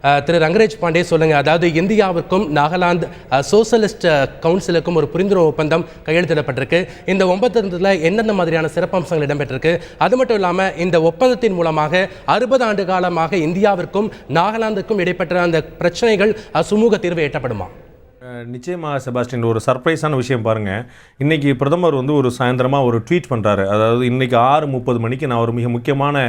திரு ரங்கராஜ் பாண்டே சொல்லுங்க, அதாவது இந்தியாவிற்கும் நாகாலாந்து சோசலிஸ்ட் கவுன்சிலுக்கும் ஒரு புரிந்துணர்வு ஒப்பந்தம் கையெழுத்திடப்பட்டிருக்கு. இந்த ஒப்பந்தத்தில் எந்தெந்த மாதிரியான சிறப்பம்சங்கள் இடம்பெற்றிருக்கு? அது மட்டும் இல்லாமல் இந்த ஒப்பந்தத்தின் மூலமாக 60 ஆண்டு காலமாக இந்தியாவிற்கும் நாகாலாந்துக்கும் இடைப்பட்ட அந்த பிரச்சனைகள் சுமூக தீர்வு எட்டப்படுமா? நிச்சயமாக செபாஸ்டின், ஒரு சர்ப்ரைஸான விஷயம் பாருங்கள். இன்றைக்கி பிரதமர் ஒரு சாயந்தரமாக ஒரு ட்வீட் பண்ணுறாரு. அதாவது இன்றைக்கி 6:30 மணிக்கு நான் ஒரு மிக முக்கியமான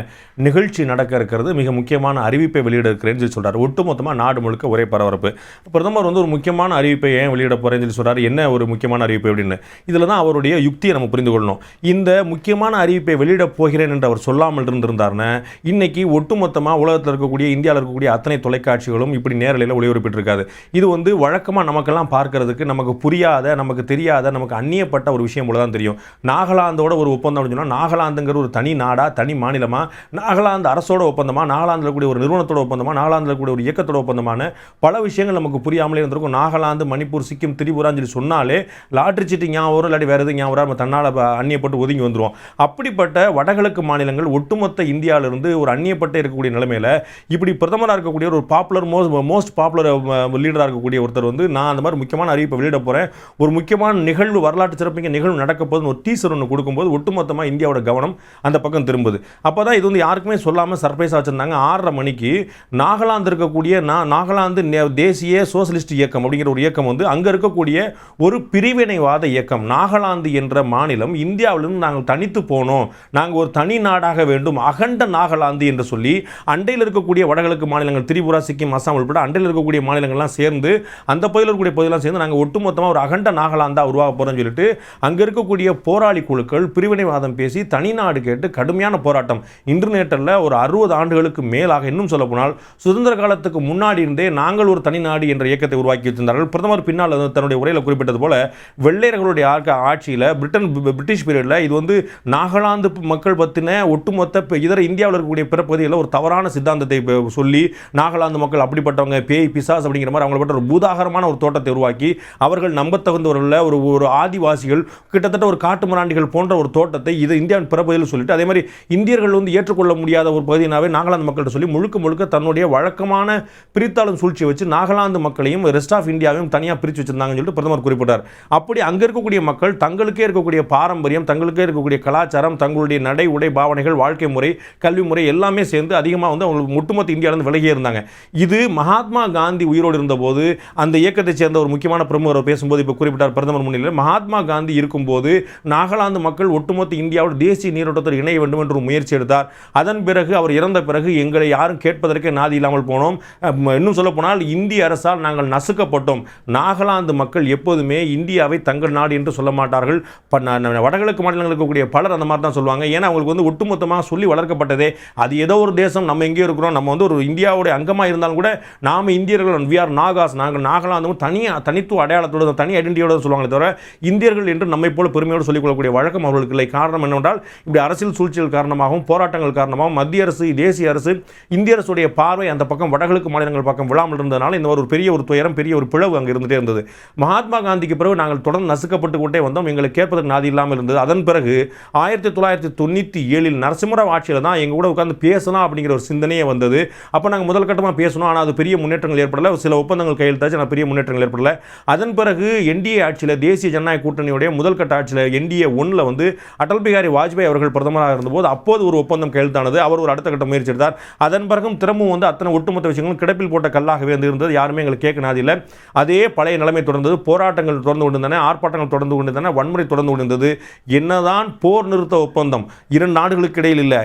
நிகழ்ச்சி நடக்க இருக்கிறது, மிக முக்கியமான அறிவிப்பை வெளியிட இருக்கிறேன்னு சொல்லி சொல்கிறார். ஒட்டுமொத்தமாக நாடு முழுக்க ஒரே பரபரப்பு. பிரதமர் ஒரு முக்கியமான அறிவிப்பை ஏன் வெளியிட போகிறேன்னு சொல்லி சொல்கிறார். என்ன ஒரு முக்கியமான அறிவிப்பு அப்படின்னு இதில் தான் அவருடைய யுக்தியை நம்ம புரிந்து கொள்ளணும். இந்த முக்கியமான அறிவிப்பை வெளியிடப் போகிறேன் என்று அவர் சொல்லாமல் இருந்திருந்தார்னா இன்றைக்கி ஒட்டுமொத்தமாக உலகத்தில் இருக்கக்கூடிய, இந்தியாவில் இருக்கக்கூடிய அத்தனை தொலைக்காட்சிகளும் இப்படி நேரலையில் ஒளிபரப்பிட்டிருக்காது. இது வழக்கமாக நமக்கெல்லாம் பார்க்கறதுக்கு நமக்கு புரியாத, நமக்கு தெரியாத, நமக்கு அந்நியப்பட்ட ஒரு விஷயம் போல தான் தெரியும். நாகாலாந்தோட ஒரு ஒப்பந்தம் சொன்னால் நாகாலாந்துங்கிற ஒரு தனி நாடா, தனி மாநிலமா, நாகாலாந்து அரசோட ஒப்பந்தமா, நாகாலாந்தில் கூடிய ஒரு நிறுவனத்தோட ஒப்பந்தமா, நாகாலாந்தில் கூடிய ஒரு இயக்கத்தோட ஒப்பந்தமான பல விஷயங்கள் நமக்கு புரியாமலே இருந்திருக்கும். நாகாலாந்து, மணிப்பூர், சிக்கிம், திரிபுரான்னு சொல்லி சொன்னாலே லாட்ரி சீட்டு ஞாபகம் வரும், இல்லாட்டி வேறு எது ஞாபகம் வரும், நம்ம தன்னால் அந்நியப்பட்டு ஒதுங்கி வந்துடுவோம். அப்படிப்பட்ட வடகிழக்கு மாநிலங்கள் ஒட்டுமொத்த இந்தியாவிலிருந்து ஒரு அந்நியப்பட்டு இருக்கக்கூடிய நிலைமையில் இப்படி பிரதமராக இருக்கக்கூடிய ஒரு பாப்புலர் மோஸ்ட் பாப்புலர் லீடராக இருக்கக்கூடிய ஒருத்தர் நான் அந்த மாதிரி முக்கியமான அறிவிப்பை வெளியிட போகிறேன், ஒரு முக்கியமான நிகழ்வு, வரலாற்று சிறப்புமிக்க நிகழ்வு நடக்க போது ஒரு டீசர் ஒன்று கொடுக்கும்போது ஒட்டுமொத்தமாக இந்தியாவோட கவனம் அந்த பக்கம் திரும்புது. அப்போ தான் இது யாருக்குமே சொல்லாமல் சர்ப்ரைஸாக வச்சுருந்தாங்க. 6:30 மணிக்கு நாகாலாந்து இருக்கக்கூடிய நாகாலாந்து தேசிய சோசலிஸ்ட் இயக்கம் அப்படிங்கிற ஒரு இயக்கம் அங்கே இருக்கக்கூடிய ஒரு பிரிவினைவாத இயக்கம். நாகாலாந்து என்ற மாநிலம் இந்தியாவிலிருந்து நாங்கள் தனித்து போனோம், நாங்கள் ஒரு தனி நாடாக வேண்டும், அகண்ட நாகாலாந்து என்று சொல்லி அண்டையில் இருக்கக்கூடிய வடகிழக்கு மாநிலங்கள் திரிபுரா, சிக்கிம், அசாம் உட்பட அண்டையில் இருக்கக்கூடிய மாநிலங்கள்லாம் சேர்ந்து அந்த பகுதியில் இருக்கக்கூடிய பகுதியெல்லாம் சேர்ந்து நாங்கள் ஒட்டுமொத்தமாக ஒரு அகண்ட நாகாலாந்தா உருவாக போகிறோம்னு சொல்லிட்டு அங்கே இருக்கக்கூடிய போராளி குழுக்கள் பிரிவினைவாதம் பேசி தனிநாடு கேட்டு கடுமையான போராட்டம். இன்டர்நெட்டில் ஒரு 60 ஆண்டுகளுக்கு மேலாக, இன்னும் சொல்ல போனால் சுதந்திர காலத்துக்கு முன்னாடி இருந்தே நாங்கள் ஒரு தனிநாடு என்ற இயக்கத்தை உருவாக்கி வச்சிருந்தார்கள். பிரதமர் பின்னால் தன்னுடைய உரையில் குறிப்பிட்டது போல வெள்ளையர்களுடைய ஆட்சியில் பிரிட்டிஷ் பீரியடில் இது நாகாலாந்து மக்கள் பற்றின ஒட்டுமொத்த இதர இந்தியாவில் இருக்கக்கூடிய பிற பகுதிகளில் ஒரு தவறான சித்தாந்தத்தை சொல்லி நாகாலாந்து மக்கள் அப்படிப்பட்டவங்க, பேய் பிசாஸ் அப்படிங்கிற மாதிரி அவங்கள பட்ட ஒரு பூதாகரமான ஒரு தோட்டத்தை உருவாக்கி அவர்கள் நம்பத்தகுந்தவர்கள், ஒரு ஆதிவாசிகள், கிட்டத்தட்ட ஒரு காட்டு மிராண்டிகள் போன்ற ஒரு தோட்டத்தை இது இந்தியாவின் பிற பகுதியில் சொல்லிட்டு, அதே மாதிரி இந்தியர்கள் ஏற்றுக்கொள்ள முடியாத ஒரு பகுதியினாவே நாகாலாந்து மக்கள்கிட்ட சொல்லி முழுக்க தன்னுடைய வழக்கமான பிரித்தாளும் சூழ்ச்சியை வச்சு நாகாலாந்து மக்களையும் ரெஸ்ட் ஆஃப் இந்தியாவையும் தனியாக பிரித்து வச்சிருந்தாங்கன்னு சொல்லிட்டு பிரதமர் குறிப்பிட்டார். அப்படி அங்கே இருக்கக்கூடிய மக்கள் தங்களுக்கே இருக்கக்கூடிய பாரம்பரியம், தங்களுக்கே இருக்கக்கூடிய கலாச்சாரம், தங்களுடைய நடை, உடை, பாவனைகள், வாழ்க்கை முறை, கல்வி முறை எல்லாமே சேர்ந்து அதிகமாக அவங்களுக்கு ஒட்டுமொத்த இந்தியாவிலிருந்து விலகியே இருந்தாங்க. இது மகாத்மா காந்தி உயிரோடு இருந்தபோது அந்த இயக்கத்தை சேர்ந்த ஒரு முக்கியமான பிரமுகர் பேசும்போது இப்போ குறிப்பிட்டார் பிரதமர் முன்னிலையில், மகாத்மா காந்தி இருக்கும்போது நாகாலாந்து மக்கள் ஒட்டுமொத்த இந்தியாவோட தேசிய நீரோட்டத்தில் இணைய வேண்டும் என்று முயற்சி எடுத்தார். அதன் பிறகு அவர் இறந்த பிறகு எங்களை யாரும் கேட்பதற்கே நாதி இல்லாமல் போனோம். இன்னும் சொல்ல போனால் இந்திய அரசால் நாங்கள் நசுக்கப்பட்டோம். நாகாலாந்து மக்கள் எப்போதுமே இந்தியாவை தங்கள் நாடு என்று சொல்ல மாட்டார்கள். வடகிழக்கு மாநிலங்களுக்கு இருக்கக்கூடிய பலர் அந்த மாதிரி தான் சொல்லுவாங்க. ஏன்னா அவங்களுக்கு ஒட்டுமொத்தமாக சொல்லி வளர்க்கப்பட்டதே அது ஏதோ ஒரு தேசம், நம்ம எங்கேயோ இருக்கிறோம், நம்ம ஒரு இந்தியாவுடைய அங்கமாக இருந்தாலும் கூட நாம் இந்தியர்கள், வி ஆர் நாகாஸ், நாங்கள் நாகாலாந்து தனித்துவ அடையாளத்தோடு, தனி ஐடென்டிட்டியோடு சொல்லுவாங்களே தவிர இந்தியர்கள் என்று நம்மை போல பெருமையோடு சொல்லிக் கொள்ளக்கூடிய வழக்கம் அவர்களுக்கு இல்லை. காரணம் என்னவென்றால் இப்படி அரசியல் சூழ்ச்சிகள் காரணமாகவும் போராட்டங்கள் காரணமாகவும் மத்திய அரசு, தேசிய அரசு, இந்திய அரசுடைய பார்வை அந்த பக்கம் வடகிழக்கு மாநிலங்கள் பக்கம் விழாமல் இருந்ததனால இந்த ஒரு பெரிய ஒரு துயரம், பெரிய ஒரு பிளவு அங்கே இருந்துகிட்டே இருந்தது. மகாத்மா காந்திக்கு பிறகு நாங்கள் தொடர்ந்து நசுக்கப்பட்டு கொண்டே வந்தோம், எங்களுக்கு கேட்பதற்கு நாதி இல்லாமல் இருந்தது. அதன் பிறகு 1997 நரசிம்மராவ் ஆட்சியில் தான் எங்கள் கூட உட்கார்ந்து பேசலாம் அப்படிங்கிற ஒரு சிந்தனையே வந்தது. அப்போ நாங்கள் முதல் கட்டமாக பேசணும், ஆனால் அது பெரிய முன்னேற்றங்கள் ஏற்படலை, சில ஒப்பந்தங்கள் கையெழுத்தாச்சு, ஆனால் பெரிய முன்னேற்றங்கள் ஏற்படல. அதன் பிறகு என்டிஏ ஆட்சியில், தேசிய ஜனநாயக கூட்டணியுடைய முதல் கட்ட ஆட்சியில் என்டிஏ 1 அடல் பிகாரி வாஜ்பாய் அவர்கள் பிரதமராக இருந்தபோது அப்போது ஒரு ஒப்பந்தம் கையெழுத்தானது. அவர் ஒரு அடுத்த கட்ட முயற்சி எடுத்தார். அதன் பிறகும் திரும்பவும் அத்தனை ஒட்டுமொத்த விஷயங்களும் கிடப்பில் போட்ட கல்லாகவே இருந்தது. யாருமே எங்களுக்கு கேட்க நாதில்லை. அதே பழைய நிலைமை தொடர்ந்தது. போராட்டங்கள் தொடர்ந்து கொண்டிருந்தன, ஆர்ப்பாட்டங்கள் தொடர்ந்து கொண்டிருந்தன, வன்முறை தொடர்ந்து கொண்டிருந்தது. என்னதான் போர் நிறுத்த ஒப்பந்தம் 2 நாடுகளுக்கு இடையில் இல்லை,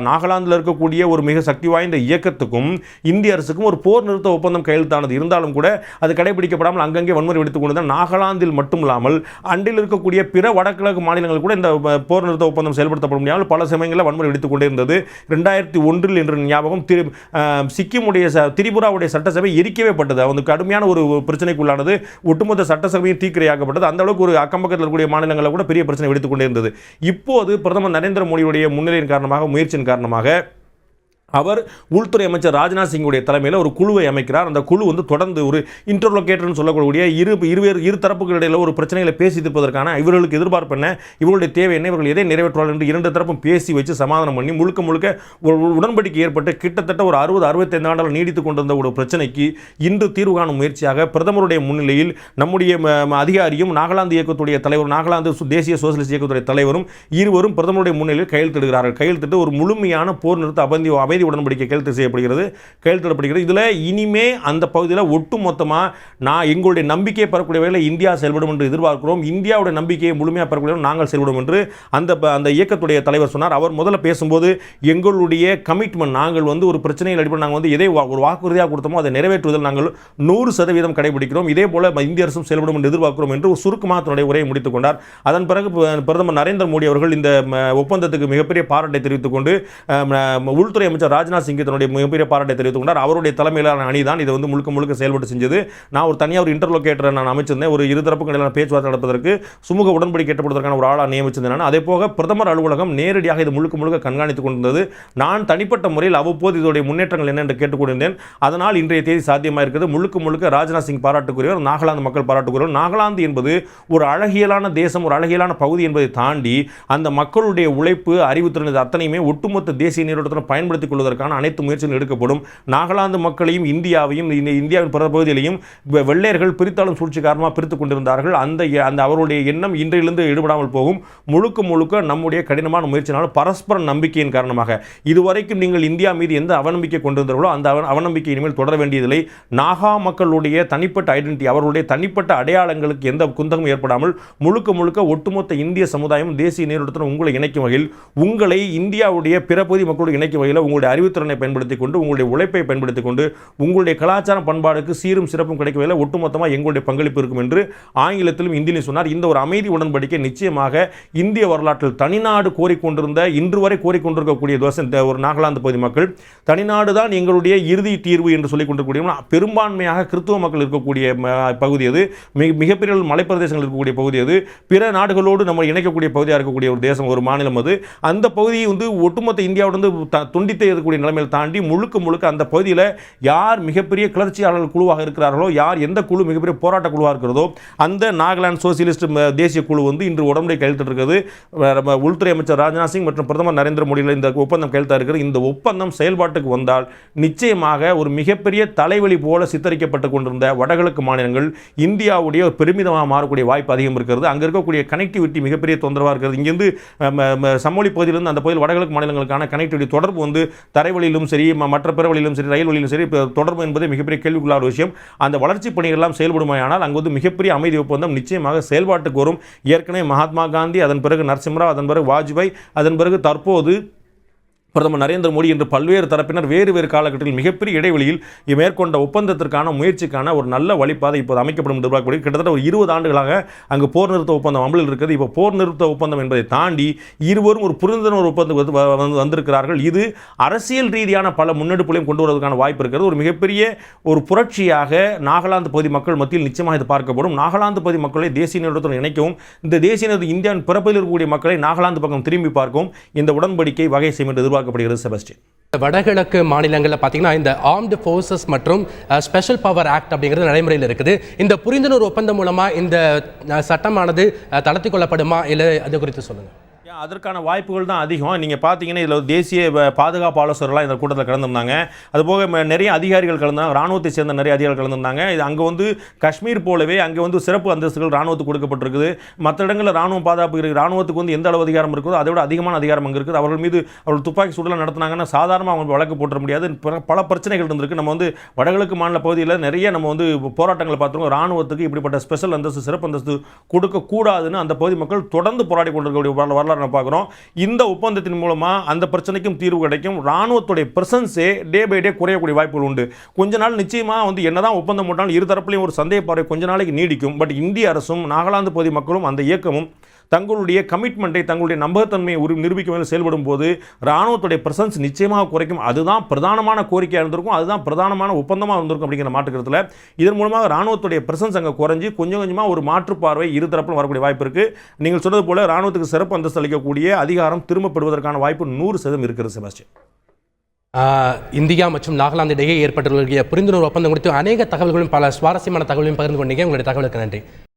நாகாலாந்தில் இருக்கக்கூடிய ஒரு மிக சக்தி வாய்ந்த இயக்கத்துக்கும் இந்திய அரசுக்கும் ஒரு போர் நிறுத்த ஒப்பந்தம் கையெழுத்தானது. இருந்தாலும் கூட அது கடைபிடிக்கப்படாமல் அங்கங்கே வன்முறை வெடித்துக் கொண்டு நாகாலாந்தில் மட்டுமில்லாமல் அண்டில் இருக்கக்கூடிய பிற வடகிழக்கு மாநிலங்கள் கூட இந்த போர் நிறுத்த ஒப்பந்தம் செயல்படுத்தப்பட முடியாமல் பல சமயங்களில் வன்முறை வெடித்துக் கொண்டே இருந்தது. 2001 என்ற ஞாபகம் சிக்கிமுடைய திரிபுராவுடைய சட்டசபை எரிக்கவே பட்டது. அது கடுமையான ஒரு பிரச்சனைக்குள்ளானது. ஒட்டுமொத்த சட்டசபையும் தீக்கிரையாக்கப்பட்டது. அந்த அளவுக்கு ஒரு அக்கம்பக்கத்தில் இருக்கக்கூடிய மாநிலங்களில் கூட பெரிய பிரச்சனை வெடித்துக் கொண்டே இருந்தது. இப்போது பிரதமர் நரேந்திர மோடியுடைய முன்னிலையின் காரணமாக, முயற்சியின் காரணமாக அவர் உள்துறை அமைச்சர் ராஜ்நாத் சிங்குடைய தலைமையில் ஒரு குழுவை அமைக்கிறார். அந்த குழு வந்து தொடர்ந்து ஒரு இன்டர்லோகேட்டர்னு சொல்லக்கூடிய இரு தரப்புகள் இடையில் ஒரு பிரச்சனைகளை பேசி தீர்ப்பதற்கான இவர்களுக்கு எதிர்பார்ப்பு என்ன, இவர்களுடைய தேவை என்ன, இவர்கள் எதை நிறைவேற்றுவார்கள் என்று இரண்டு தரப்பும் பேசி வச்சு சமாதானம் பண்ணி முழுக்க ஒரு உடன்படிக்கை ஏற்பட்டு கிட்டத்தட்ட ஒரு 60-65 ஆண்டுகள் நீடித்துக் கொண்டிருந்த ஒரு பிரச்சனைக்கு இன்று தீர்வு காணும் முயற்சியாக பிரதமருடைய முன்னிலையில் நம்முடைய அதிகாரியும் நாகாலாந்து இயக்கத்துடைய தலைவர், நாகாலாந்து தேசிய சோசியலிஸ்ட் இயக்கத்துடைய தலைவரும் இருவரும் பிரதமருடைய முன்னிலையில் கையெழுத்திடுகிறார்கள். கையெழுத்திட்டு ஒரு முழுமையான போர் நிறுத்த அமைதி உடன்படிக்கை கையெழுத்திடப்படுகிறது. இதில் இனிமே அந்த பகுதியில் ஒட்டுமொத்தமாக எங்களுடைய நம்பிக்கையை பெறக்கூடிய வகையில் இந்தியா செயல்படும் என்று எதிர்பார்க்கிறோம். இந்தியாவுடைய நம்பிக்கையை முழுமையாக பெறக்கூடிய நாங்கள் செயல்படும் என்று அந்த இயக்கத்துடைய தலைவர் சொன்னார். அவர் முதல்ல பேசும்போது எங்களுடைய கமிட்மெண்ட், நாங்கள் வந்து ஒரு பிரச்சனையில் அடிப்படை நாங்கள் வந்து எதை ஒரு வாக்குறுதியாக கொடுத்தோமோ அதை நிறைவேற்றுவதில் நாங்கள் 100% கடைபிடிக்கிறோம். இதே போல இந்திய அரசும் செயல்படும் என்று எதிர்பார்க்கிறோம் என்று சுருக்கமாக தன்னுடைய உரையை முடித்துக் கொண்டார். அதன் பிறகு பிரதமர் நரேந்திர மோடி அவர்கள் இந்த ஒப்பந்தத்துக்கு மிகப்பெரிய பாராட்டை தெரிவித்துக் கொண்டு உள்துறை அமைச்சர் ராஜ்நாத் சிங் தன்னுடைய மிகப்பெரிய பாராட்டை தெரிவித்துக் கொண்டார். அவருடைய தலைமையிலான அணி தான் இதை வந்து முழுக்க செயல்பட்டு செஞ்சது. நான் ஒரு தனியாக ஒரு இன்டர்லோகேட்டரை நான் அமைச்சிருந்தேன். ஒரு இருதரப்புக்கும் இடையிலான பேச்சுவார்த்தை நடப்பதற்கு சுமூக உடன்படிக்கை எட்டப்படுவதற்கான ஒரு ஆளாக நியமிச்சிருந்தேன். அதே போக பிரதமர் அலுவலகம் நேரடியாக இது முழுக்க கண்காணித்துக் கொண்டிருந்தது. நான் தனிப்பட்ட முறையில் அவ்வப்போது இதோடைய முன்னேற்றங்கள் என்ன என்று கேட்டுக்கொண்டிருந்தேன். அதனால் இன்றைய தேதி சாத்தியமாக இருக்கிறது. முழுக்க ராஜ்நாத் சிங் பாராட்டுக்குரியவர், நாகாலாந்து மக்கள் பாராட்டுக்குரியவர். நாகாலாந்து என்பது ஒரு அழகியலான தேசம், ஒரு அழகியலான பகுதி என்பதை தாண்டி அந்த மக்களுடைய உழைப்பு, அறிவுத்திறன் அத்தனையுமே ஒட்டுமொத்த தேசிய நீரோட்டத்துடன் பயன்படுத்திக் கொள்வதற்கான அனைத்து முயற்சிகள் எடுக்கப்படும். நாகாலாந்து மக்களையும் இந்தியாவையும் இந்தியாவின் பிற பகுதிகளையும் வெள்ளையர்கள் பிரித்தாளும் சூழ்ச்சி காரணமாக பிரித்துக் கொண்டிருந்தார்கள். அந்த அவருடைய எண்ணம் இன்றையிலிருந்து ஈடுபடாமல் போகும். முழுக்க நம்முடைய கடினமான முயற்சினாலும் பரஸ்பர நம்பிக்கையின் காரணமாக இதுவரைக்கும் நீங்கள் இந்தியா மீது எந்த அவநம்பிக்கை கொண்டிருந்தார்களோ அந்த அவநம்பிக்கை இனிமேல் தொடர வேண்டியதில்லை. நாகா மக்களுடைய தனிப்பட்ட ஐடென்டிட்டி, அவர்களுடைய தனிப்பட்ட அடையாளங்களுக்கு எந்த குந்தகம் ஏற்படாமல் முழுக்க ஒட்டுமொத்த இந்திய சமுதாயம் தேசிய நீரோட்டத்துடன் உங்களை இணைக்கும் வகையில், உங்களை இந்தியாவுடைய பிற பகுதி மக்களோடு இணைக்கும் வகையில் உங்களுடைய அறிவுத்திறனை பயன்படுத்திக் கொண்டு, உங்களுடைய உழைப்பை பயன்படுத்திக் கொண்டு, உங்களுடைய கலாச்சார பண்பாடுக்கு சீரும் சிறப்பும் கிடைக்கும் வகையில் ஒட்டுமொத்தமாக எங்களுடைய பங்களிப்பு இருக்கும் என்று ஆங்கிலத்திலும் இந்தியிலும் சொன்னார். இந்த ஒரு அமைதி உடன்படிக்கை நிச்சயமாக இந்திய வரலாற்றில் தனிநாடு கோரிக்கொண்டிருந்த, இன்று வரை கோரிக்கொண்டிருக்கக்கூடிய ஒரு நாகாலாந்து பகுதி மக்கள் தனிநாடு தான் எங்களுடைய இறுதி தீர்வு என்று சொல்லிக் கொண்டிருக்கக்கூடிய பெரும்பான்மையாக கிறிஸ்துவ மக்கள் இருக்கக்கூடிய பகுதி அது, மிகப்பெரிய மலைப்பிரதேசங்கள் இருக்கக்கூடிய பகுதி அது, பிற நாடுகளோடு நம்ம இணைக்கக்கூடிய பகுதியாக இருக்கக்கூடிய ஒரு தேசம், ஒரு மாநிலம் அது. அந்த பகுதியை வந்து ஒட்டுமொத்த இந்தியாவிலிருந்து துண்டித்து இருக்கக்கூடிய நிலைமையில் தாண்டி முழுக்க அந்த பகுதியில் யார் மிகப்பெரிய கிளர்ச்சியாளர்கள் குழுவாக இருக்கிறார்களோ, யார் எந்த குழு மிகப்பெரிய போராட்ட குழுவாக இருக்கிறதோ அந்த நாகாலாந்து சோசியலிஸ்ட் தேசிய குழு வந்து இன்று உடன்படிக்கை கையெழுத்திட்டிருக்கிறது. உள்துறை அமைச்சர் ராஜ்நாத் சிங் மற்றும் பிரதமர் நரேந்திர மோடியில் இந்த ஒப்பந்தம் கையெழுத்தாக இருக்கிறது. இந்த ஒப்பந்தம் செயல்பாட்டுக்கு வந்தால் நிச்சயமாக ஒரு மிகப்பெரிய தலைவலி போல சித்தரிக்கப்பட்டு கொண்டிருந்த வடகிழக்கு மாநிலங்கள் இந்தியாவுடைய ஒரு பெருமிதமாக மாறக்கூடிய வாய்ப்பு அதிகம் இருக்கிறது. அங்கே இருக்கக்கூடிய கனெக்டிவிட்டி மிகப்பெரிய தொந்தரவாக இருக்கிறது. இங்கிருந்து சமோலி பகுதியிலிருந்து அந்த பகுதியில் வடகிழக்கு மாநிலங்களுக்கான கனெக்டிவிட்டி தொடர்பு வந்து தரைவழியிலும் சரி, மற்ற பிற வழியிலும் சரி, ரயில் வழியிலும் சரி தொடர்பு என்பது மிகப்பெரிய கேள்விக்குள்ளான விஷயம். அந்த வளர்ச்சி பணிகள் எல்லாம் செயல்படுமானால் அங்கு வந்து மிகப்பெரிய அமைதி ஒப்பந்தம் நிச்சயமாக செயல்பாட்டுக்கு வரும். ஏற்கனவே மகாத்மா காந்தி, அதன் பிறகு நரசிம்மராவ், அதன் பிறகு வாஜ்பாய், அதன் பிறகு தற்போது பிரதமர் நரேந்திர மோடி என்று பல்வேறு தரப்பினர் வேறு காலகட்டத்தில் மிகப்பெரிய இடைவெளியில் மேற்கொண்ட ஒப்பந்தத்திற்கான முயற்சிக்கான ஒரு நல்ல வழிபாதை இப்போது அமைக்கப்படும் எதிர்பார்க்கப்படுகிறது. கிட்டத்தட்ட ஒரு 20 ஆண்டுகளாக அங்கு போர் நிறுத்த ஒப்பந்தம் அமலில் இருக்கிறது. இப்போ போர் நிறுத்த ஒப்பந்தம் என்பதை தாண்டி இருவரும் ஒரு புரிந்துணர்வு ஒப்பந்தம் வந்திருக்கிறார்கள். இது அரசியல் ரீதியான பல முன்னெடுப்புகளையும் கொண்டு வருவதற்கான வாய்ப்பு இருக்கிறது. ஒரு மிகப்பெரிய ஒரு புரட்சியாக நாகாலாந்து பகுதி மக்கள் மத்தியில் நிச்சயமாக இது பார்க்கப்படும். நாகாலாந்து பகுதி மக்களை தேசிய நீரோட்டத்துடன் இணைக்கவும், இந்த தேசிய நீரோட்டம் இந்தியாவின் பிறப்பில் இருக்கக்கூடிய மக்களை நாகாலாந்து பக்கம் திரும்பி பார்க்கவும் இந்த உடன்படிக்கை வகை செய்யும் என்று எதிர்பார்க்கப்படுகிறது. செபஸ்டியன், வடகிழக்கு மாநிலங்களில் பார்த்தீங்கன்னா இந்த ஆர்ம்டு ஃபோர்ஸஸ் மற்றும் ஸ்பெஷல் பவர் ஆக்ட் அப்படிங்கிறது நடைமுறையில் இருக்குது. இந்த புரிந்துணர்வு ஒப்பந்தம் மூலமாக இந்த சட்டமானது தளர்த்திக் கொள்ளப்படுமா, இல்லை அது குறித்து சொல்லுங்கள். அதற்கான வாய்ப்புகள் தான் அதிகம். நீங்கள் பார்த்தீங்கன்னா இதில் தேசிய பாதுகாப்பு ஆலோசகர்களாக இந்த கூட்டத்தில் கலந்துருந்தாங்க. அதுபோக நிறைய அதிகாரிகள் கலந்தாங்க, ராணுவத்தை சேர்ந்த நிறைய அதிகாரிகள் கலந்துருந்தாங்க. இது அங்கே வந்து காஷ்மீர் போலவே அங்கே வந்து சிறப்பு அந்தஸ்துகள் ராணுவத்துக்கு கொடுக்கப்பட்டிருக்குது. மற்ற இடங்களில் ராணுவ பாதுகாப்பு இருக்குது. ராணுவத்துக்கு வந்து எந்த அளவு அதிகாரம் இருக்குதோ அதை விட அதிகமான அதிகாரம் அங்கே இருக்குது. அவர்கள் மீது அவர்கள் துப்பாக்கி சூடலாம் நடத்தினாங்கன்னா சாதாரணமாக அவங்க வழக்கு போட்டுற முடியாது. பல பிரச்சனைகள் இருந்திருக்கு. நம்ம வந்து வடகிழக்கு மாநில பகுதியில் நிறைய நம்ம வந்து போராட்டங்களை பார்த்துருக்கோம். ராணுவத்துக்கு இப்படிப்பட்ட ஸ்பெஷல் அந்தஸ்து, சிறப்பு அந்தஸ்து கொடுக்கக்கூடாதுன்னு அந்த பகுதி மக்கள் தொடர்ந்து போராடி கொண்டிருக்கக்கூடிய வரலாறு பார்க்கிறோம். இந்த ஒப்பந்தத்தின் மூலமா அந்த பிரச்சனைக்கும் தீர்வு கிடைக்கும். ராணுவத்துடைய பிரசன்ஸே டே பை டே குறையக்கூடிய வாய்ப்புகள் உண்டு. கொஞ்ச நாள் நிச்சயமா வந்து என்னதான் ஒப்பந்தம் போட்டாலும் இரு தரப்புலையும் ஒரு சந்தேக பார்வை கொஞ்ச நாளைக்கு நீடிக்கும். பட் இந்திய அரசும் நாகாலாந்து பகுதி மக்களும் அந்த இயக்கமும் தங்களுடைய கமிட்மெண்ட்டை, தங்களுடைய நம்பகத்தன்மையை நிரூபிக்கும் வகையில் செயல்படும் போது ராணுவத்துடைய பிரசன்ஸ் நிச்சயமாக குறைக்கும். அதுதான் பிரதானமான கோரிக்கையாக இருந்திருக்கும், அதுதான் பிரதானமான ஒப்பந்தமாக இருந்திருக்கும் அப்படிங்கிற மாற்றுக்கிறதுல இதன் மூலமாக ராணுவத்துடைய பிரசன்ஸ் அங்கே குறைஞ்சி கொஞ்சம் கொஞ்சமாக ஒரு மாற்றுப்பார்வை இரு தரப்பிலும் வரக்கூடிய வாய்ப்பு இருக்குது. நீங்கள் சொன்னது போல ராணுவத்துக்கு சிறப்பு அந்தஸ்து அளிக்கக்கூடிய அதிகாரம் திரும்ப பெறுவதற்கான வாய்ப்பு 100% இருக்கிறது. செபாஸ்டியன். இந்தியா மற்றும் நாகாலாந்து இடையே ஏற்பட்டுள்ள புரிந்துணர்வு ஒப்பந்தம் குறித்து அநேக தகவல்களும் பல சுவாரஸ்யமான தகவலையும் பகிர்ந்து கொண்டீங்க. உங்களுடைய தகவலுக்கு நன்றி.